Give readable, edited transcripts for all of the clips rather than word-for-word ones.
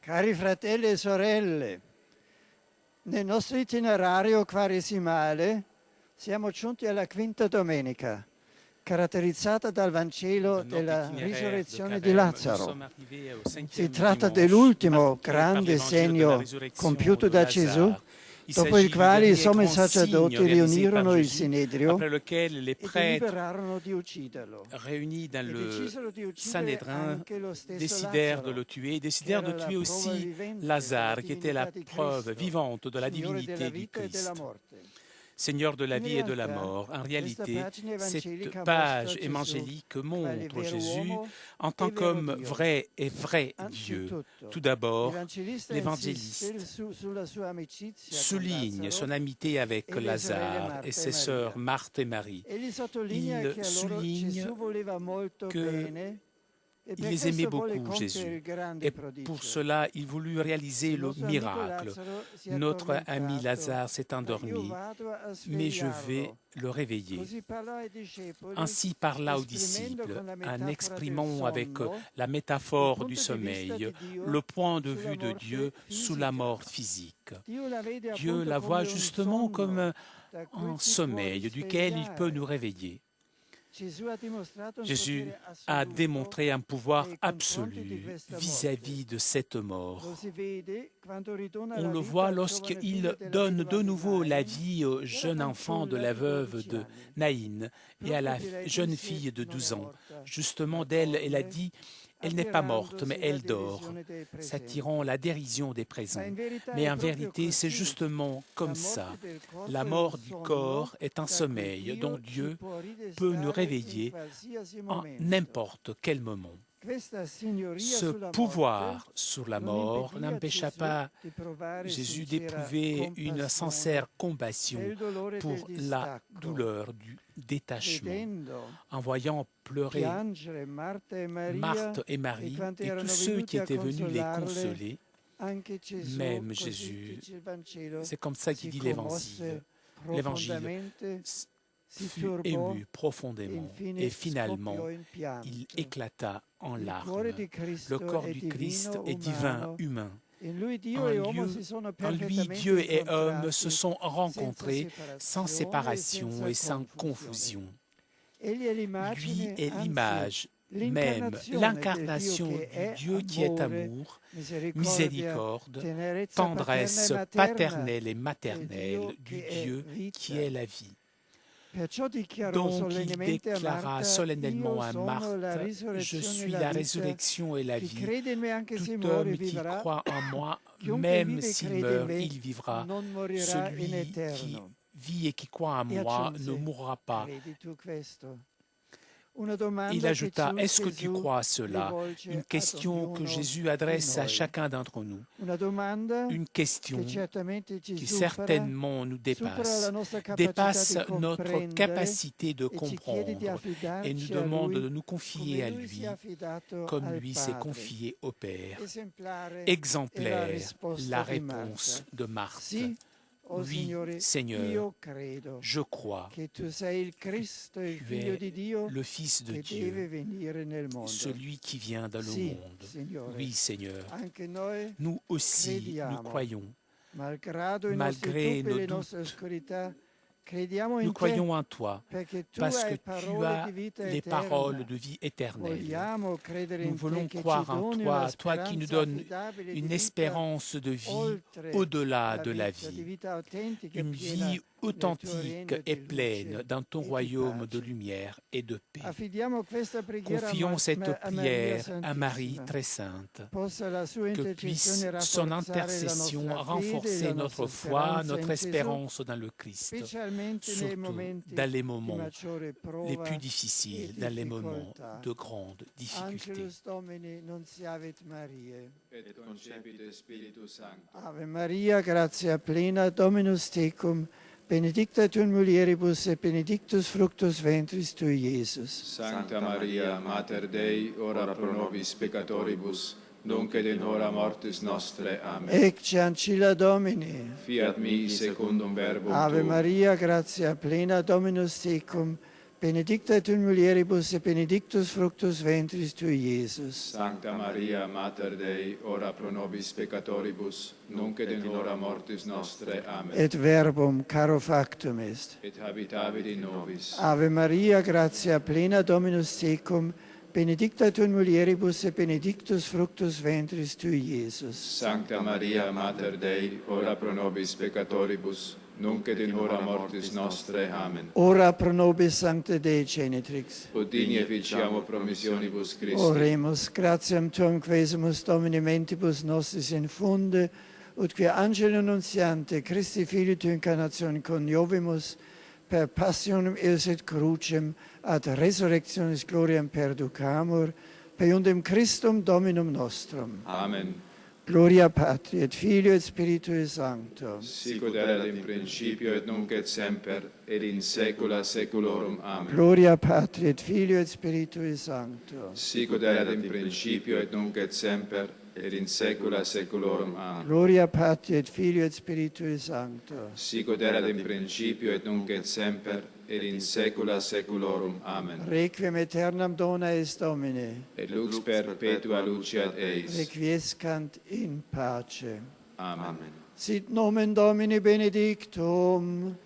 Cari fratelli e sorelle, nel nostro itinerario quaresimale siamo giunti alla quinta domenica, caratterizzata dal Vangelo della risurrezione di Lazzaro. Si tratta dell'ultimo grande segno compiuto da Gesù, dopo il quale i sommi sacerdoti riunirono il Sinedrio e deliberarono di ucciderlo. Réunis dans E le decisero di uccidere Sanhédrin, anche lo stesso décidèrent de Lazzaro, le tuer et che décidèrent era de la tuer prova aussi vivente Lazare, della qui était la divinità di preuve Cristo, vivante de la Signore della divinité du vita e della Christ. morte. Seigneur de la In vie et de la realtà, mort. En questa réalité, pagina cette evangelica page mostra Gesù évangélique quale montre vero Jésus uomo en e tant vero qu'homme Dio. vrai et vrai Dieu. Anzitutto, Tout d'abord, l'Evangelista l'évangéliste insiste sulla sua amicizia con souligne Lazzaro son amitié avec e le sorelle Lazare Marta et e ses Maria. sœurs Marthe et Marie. Egli sottolinea Il che a loro souligne Gesù voleva molto que bene e il per les aimait questo volle beaucoup, compiere Jésus. il grande Et pour prodigio. cela, il voulut réaliser Il le nostro amico miracle. Lazzaro si è Notre ami addormentato, Lazare s'est ma io endormi, vado a mais je vais svegliarlo. le réveiller. Così parla ai discepoli, Ainsi parla aux esprimendo disciples, con la en metafora del exprimant avec sonno la il métaphore du punto di vista sommeil di Dio le point de sulla vue de Dieu morte sous la fisica. mort physique. Dio la vede Dieu appunto la voit come un justement comme sonno da cui un ci può sommeil duquel il peut nous risvegliare. réveiller. Gesù ha dimostrato un Jésus potere a assoluto démontré un pouvoir nei confronti di absolu questa vis-à-vis morte. de cette Lo mort. si vede quando ritorna On alla le vita voit al giovane figlio lorsqu'il della donne vedova de di nouveau la Nain, vie au che era jeune enfant de fanciulla la di veuve 12 de anni. Naïn et à Proprio la di lei jeune disse, fille de non è 12 ans. morta, Justement ma d'elle, elle a dorme, dit, elle n'est pas morte, mais attirandosi la elle dort, derisione dei s'attirant presenti. la dérision des Ma présents. in verità Mais è en proprio vérité, c'est così. justement La comme ça. morte del La corpo è un mort du corps sonno est un da cui sommeil dont Dio ci Dieu può peut nous ridestare in réveiller qualsiasi en momento. n'importe quel moment. Questa signoria Ce sulla morte pouvoir sur la non mort impedì a n'empêcha Gesù pas di provare Jésus sincera d'éprouver une compassione sincère compassion per il dolore del pour la distacco, douleur du détachement, vedendo en voyant pleurer piangere Marta e Maria Marthe et e Marie quanti et tous erano ceux venuti qui a étaient venus les consolarle. consoler. Anche Gesù, Même così Jésus, dice il Vangelo, c'est comme ça si qu'il dit l'Évangile. commosse L'Évangile profondamente, si fut turbò ému e profondément infine et finalement scoppiò in il pianto. éclata en Il larmes. cuore di Le Cristo corps è du Christ divino, est divin, umano. humain. In lui Dio En e uomo si lui, sono en lui, perfettamente Dieu et homme se incontrati, sont senza rencontrés sans separazione séparation e et sans senza confusion. Egli è Lui l'immagine, est anzi l'image même, l'incarnazione del Dio l'incarnation che du è Dieu qui est amore, amour, misericordia, miséricorde, tenerezza tendresse paternelle et del maternelle Dio du che è Dieu vita. qui est la vie. Perciò dichiarò Donc il solennemente a déclara Marta, solennellement io à sono la Marthe, je risurrezione suis e la la vita, résurrection et la chi vie. crede in me anche se Tout muore homme qui vivrà, croit en moi, chiunque même vive e s'il crede in meurt, me il vivra. non morirà in Celui qui eterno. vit et qui croit en E moi aggiunse, ne mourra pas. credi tu questo? Una domanda Il ajouta, est-ce que tu Gesù crois cela? rivolge Une ad question que ognuno Jésus di adresse à noi. chacun d'entre nous. Una domanda Une question che certamente ci qui supera certainement nous supera la dépasse, nostra capacità dépasse di notre comprendere capacité de e ci chiede di comprendre et nous affidarci a demande Lui de nous confier come à Lui si lui è affidato comme al lui s'est Padre. confié au Père. Esemplare è la Exemplaire, risposta la di réponse Marta. de Marthe. Sì, o Oui, Signore, Seigneur, io credo je crois che tu sei il Cristo, il tu Figlio es di Dio le Fils de che Dieu, deve venire nel mondo. celui qui vient dans le Sì, monde. Signore, Oui, Seigneur. anche noi Nous aussi, nous crediamo, croyons. malgrado i nostri Malgré dubbi e nos le nostre doutes, oscurità, crediamo nous in te croyons en toi perché tu parce que hai tu parole di as vita les eterna. paroles de vie éternelle. Vogliamo credere Nous in te voulons che ci croire en doni toi, una toi qui nous speranza donnes affidabile di une vita espérance de vie oltre au-delà la de la vita, di vie. vita autentica e Une piena vie nel tuo authentique regno et di pleine luce dans ton e di royaume de pace. lumière et de paix. Affidiamo questa preghiera Confions cette a Maria prière à Marie Santissima. très sainte, Possa la sua que puisse intercessione son rafforzare la intercession nostra fede, renforcer la notre nostra foi, speranza notre in Gesù, espérance dans le Christ, specialmente nei surtout momenti dans les di moments maggiore les prova plus e difficiles, dans les moments difficoltà. de grande difficulté. Angelus Domini, nuntiavit Mariae. Et concepite Spiritus Sancto. Ave Maria, gratia plena, Dominus tecum, benedicta tu in mulieribus et benedictus fructus ventris tui, Iesus. Sancta Maria, Mater Dei, ora pro nobis peccatoribus, nunc et in hora mortis nostre. Amen. Ecce ancilla Domini. Fiat mihi secundum verbum Ave tuum. Maria, gratia plena, Dominus tecum, benedicta tu in mulieribus et benedictus fructus ventris tui, Iesus. Sancta Maria, Mater Dei, ora pro nobis peccatoribus, nunc et in hora mortis nostre. Amen. Et verbum caro factum est. Et habitavit in nobis. Ave Maria, gratia plena Dominus tecum, benedicta tu in mulieribus et benedictus fructus ventris tui, Iesus. Sancta Maria, Mater Dei, ora pro nobis peccatoribus, nunc et in hora mortis nostre. Amen. Ora pro nobis Sancta Dei Genitrix. Ut digne ficiamo promissionibus Christi. Oremus, gratiam tuam quesumus Domini mentibus nostris infunde, ut quia angelo nuntiante Christi Filii tu incarnatione coniovimus, per passionem eus et crucem ad resurrectionis gloriam perducamur, per iundem Christum Dominum nostrum. Amen. Gloria Patri et Filio et Spiritui Sancto. Sicut erat in principio et nunc et semper, et in saecula saeculorum. Amen. Gloria Patri et Filio et Spiritui Sancto. Sicut erat in principio et nunc et semper, et in saecula saeculorum. Amen. Gloria Patri et Filio et Spiritui Sancto. Sicut erat in principio et nunc et semper, et in saecula saeculorum. Amen. Requiem aeternam dona est Domine. Et lux perpetua luceat eis. Requiescant in pace. Amen. Sit nomen Domini benedictum.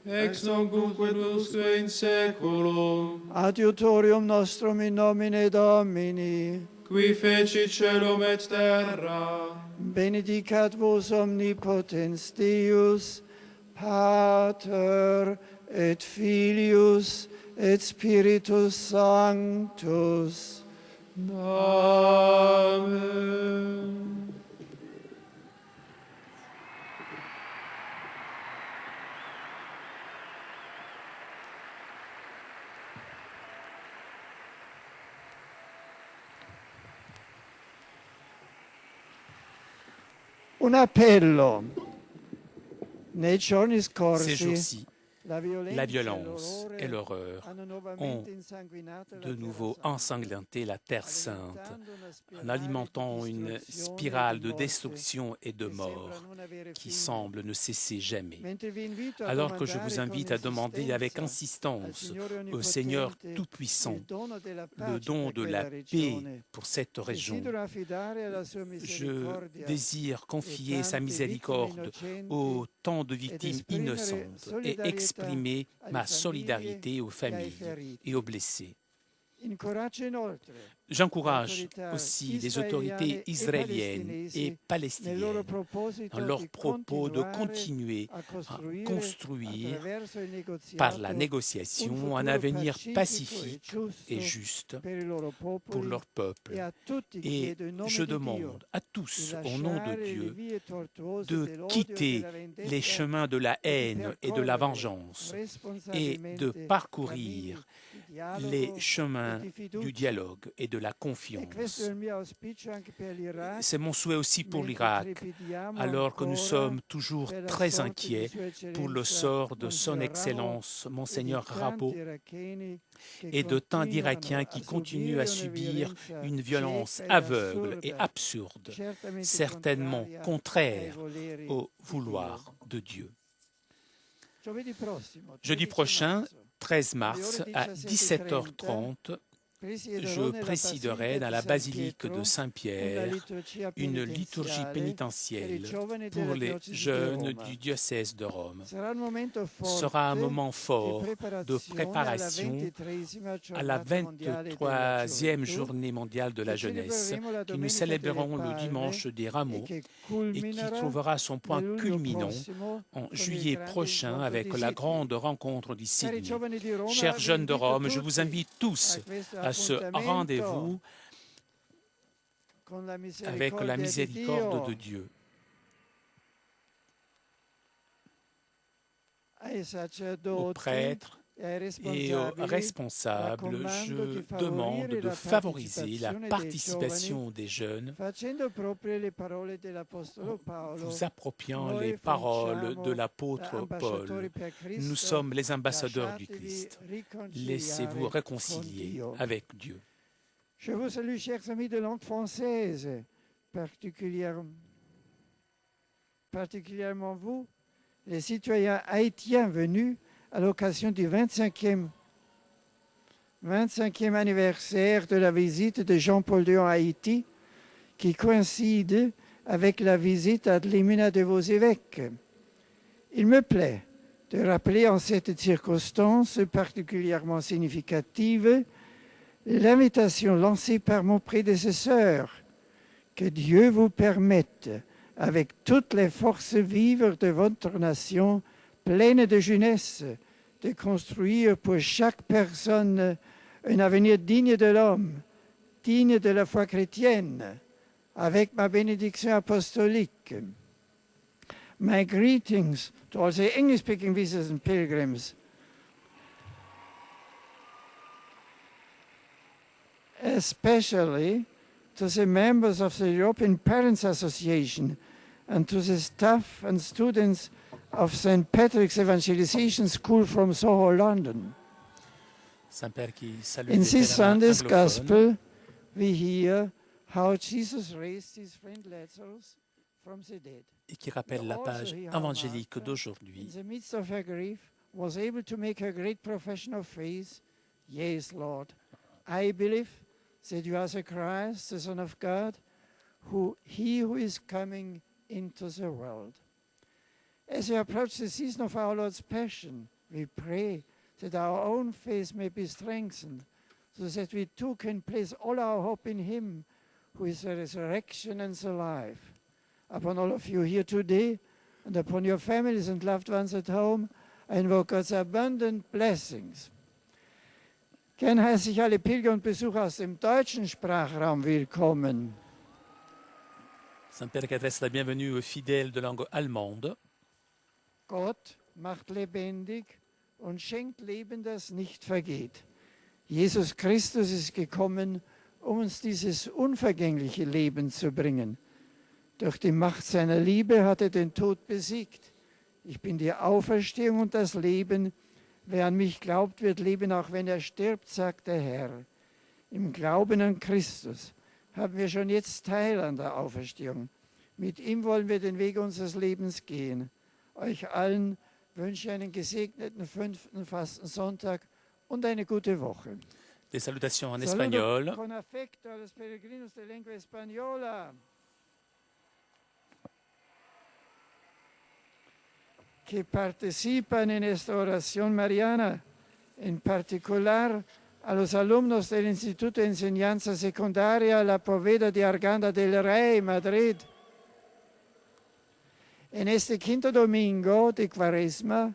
Ex nunc et usque in saeculum, Adiutorium nostrum in nomine Domini. qui feci celum et terra, Benedicat vos omnipotens Deus, Pater et Filius et Spiritus Sanctus. Amen. Un appello. Nei giorni Ces scorsi jours-ci, la la violence et l'horreur ont de nouveau ensanglanté la Terre sainte, en alimentant une spirale de destruction et de mort qui semble ne cesser jamais. Alors que je vous invite à demander avec insistance au Seigneur Tout-Puissant le don de la paix pour cette région, je désire confier sa miséricorde aux tant de victimes innocentes et exprimer ma solidarité aux familles et aux blessés. J'encourage aussi les autorités israéliennes et palestiniennes dans leur propos de continuer à construire par la négociation un avenir pacifique et juste pour leur peuple. Et je demande à tous, au nom de Dieu, de quitter les chemins de la haine et de la vengeance et de parcourir les chemins du dialogue et de la confiance. C'est mon souhait aussi pour l'Irak, alors que nous sommes toujours très inquiets pour le sort de son Excellence, Monseigneur Rabo, et de tant d'Irakiens qui continuent à subir une violence aveugle et absurde, certainement contraire au vouloir de Dieu. Jeudi prochain, 13 mars, à 17h30, je présiderai dans la basilique de Saint-Pierre une liturgie pénitentielle pour les jeunes du diocèse de Rome. Ce sera un moment fort de préparation à la 23e journée mondiale de la jeunesse que nous célébrerons le dimanche des Rameaux et qui trouvera son point culminant en juillet prochain avec la grande rencontre du Sydney. Chers jeunes de Rome, je vous invite tous à ce rendez-vous avec la miséricorde de Dieu. Aux prêtres et aux responsables, je demande de favoriser la participation des jeunes vous appropriant les paroles de l'apôtre Paul. Nous sommes les ambassadeurs du Christ. Laissez-vous réconcilier avec Dieu. Je vous salue, chers amis de langue française, particulièrement vous, les citoyens haïtiens venus à l'occasion du 25e 25e anniversaire de la visite de Jean-Paul II en Haïti, qui coïncide avec la visite ad limina de vos évêques. Il me plaît de rappeler en cette circonstance particulièrement significative l'invitation lancée par mon prédécesseur, que Dieu vous permette, avec toutes les forces vives de votre nation, pleine de jeunesse, de construire pour chaque personne un avenir digne de l'homme, digne de la foi chrétienne, avec ma bénédiction apostolique. My greetings to all the English-speaking visitors and pilgrims. Especially to the members of the European Parents Association and to the staff and students of St. Patrick's Evangelization School from Soho, London. In this Sunday's Gospel, we hear how Jesus raised his friend Lazarus from the dead. Et qui rappelle la page évangélique d'aujourd'hui. In the midst of her grief, was able to make a great profession of faith. Yes, Lord, I believe that you are the Christ, the Son of God, he who is coming into the world. As we approach the season of our Lord's Passion, we pray that our own faith may be strengthened, so that we too can place all our hope in him, who is the resurrection and the life. Upon all of you here today, and upon your families and loved ones at home, I invoke God's abundant blessings. Gern heiße ich alle Pilger und Besucher aus dem deutschen Sprachraum willkommen. Saint-Père qui adresse la bienvenue aux fidèles de langue allemande. Gott macht lebendig und schenkt Leben, das nicht vergeht. Jesus Christus ist gekommen, uns dieses unvergängliche Leben zu bringen. Durch die Macht seiner Liebe hat den Tod besiegt. Ich bin die Auferstehung und das Leben. Wer an mich glaubt, wird leben, auch wenn stirbt, sagt der Herr. Im Glauben an Christus haben wir schon jetzt Teil an der Auferstehung. Mit ihm wollen wir den Weg unseres Lebens gehen. Euch allen wünsche ich einen gesegneten 5. Fastensonntag und eine gute Woche. Des salutations en espagnol. Con afecto a los peregrinos de lengua española, que participan en esta oración mariana, en particular a los alumnos del Instituto de Enseñanza Secundaria La Poveda de Arganda del Rey, Madrid. En este quinto domingo de Cuaresma,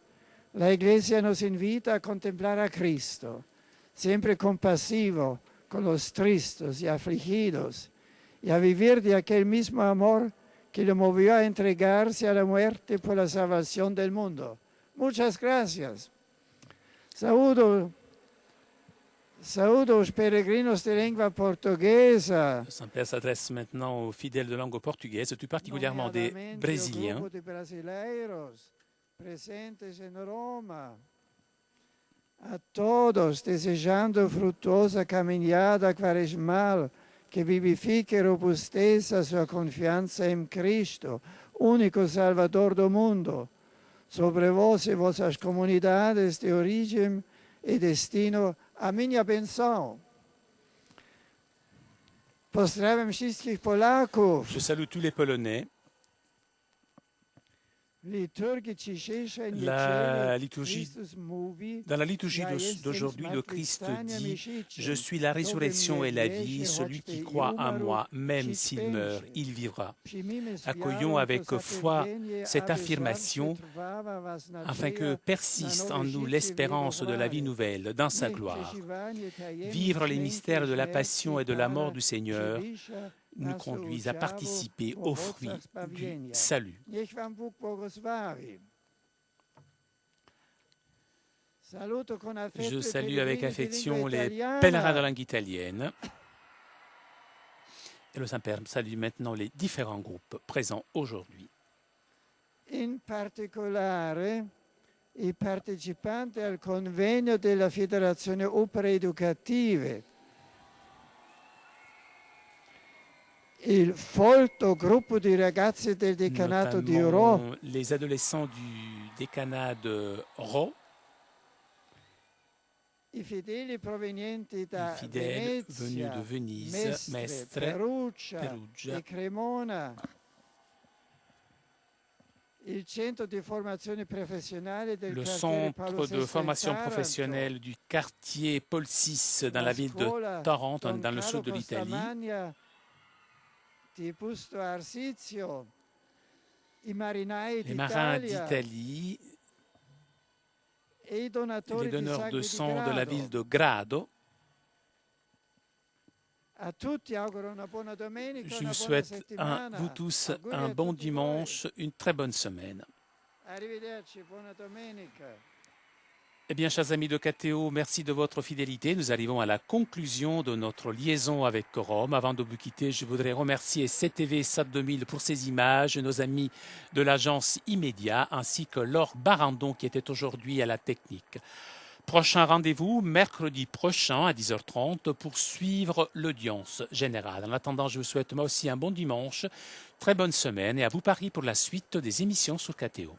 la Iglesia nos invita a contemplar a Cristo, siempre compasivo con los tristes y afligidos, y a vivir de aquel mismo amor que lo movió a entregarse a la muerte por la salvación del mundo. Muchas gracias. Saludo os peregrinos de lengua portuguesa. Saint-Père s'adresse maintenant aux fidèles de langue portugaise, tout particulièrement des Brésiliens. Grupo de brasileiros presentes en Roma. A todos desejando frutuosa caminhada quaresmal, que vivifique e robusteça a sua confiança em Cristo, único Salvador do mundo. Sobre vós e vossas comunidades de origem e destino, a minha benção. Pozdrawiam wszystkich Polaków. Je salue tous les Polonais. La liturgie, dans la liturgie d'aujourd'hui, le Christ dit « Je suis la résurrection et la vie, celui qui croit en moi, même s'il meurt, il vivra ». Accueillons avec foi cette affirmation afin que persiste en nous l'espérance de la vie nouvelle dans sa gloire. Vivre les mystères de la passion et de la mort du Seigneur nous conduisent à participer aux fruits du salut. Je salue avec affection les pèlerins de langue italienne. Et le Saint-Père salue maintenant les différents groupes présents aujourd'hui. In particolare i partecipanti al convegno della Federazione Opere Educative. Il folto gruppo di ragazzi del decanato di Rho. Les adolescents du décanat de Rho. I fidèles venus de Venise, Mestre, Perugia e Cremona, le centre de formation professionnelle du quartier Paul VI dans la ville de Taranto, dans le sud de l'Italie, les marins d'Italie, les donneurs de sang de la ville de Grado. Je vous souhaite à vous tous un bon dimanche, une très bonne semaine. Eh bien, chers amis de KTO, merci de votre fidélité. Nous arrivons à la conclusion de notre liaison avec Rome. Avant de vous quitter, je voudrais remercier CTV SAT 2000 pour ces images, nos amis de l'agence Immédia, ainsi que Laure Barandon qui était aujourd'hui à la technique. Prochain rendez-vous, mercredi prochain à 10h30 pour suivre l'audience générale. En attendant, je vous souhaite moi aussi un bon dimanche, très bonne semaine et à vous Paris pour la suite des émissions sur KTO.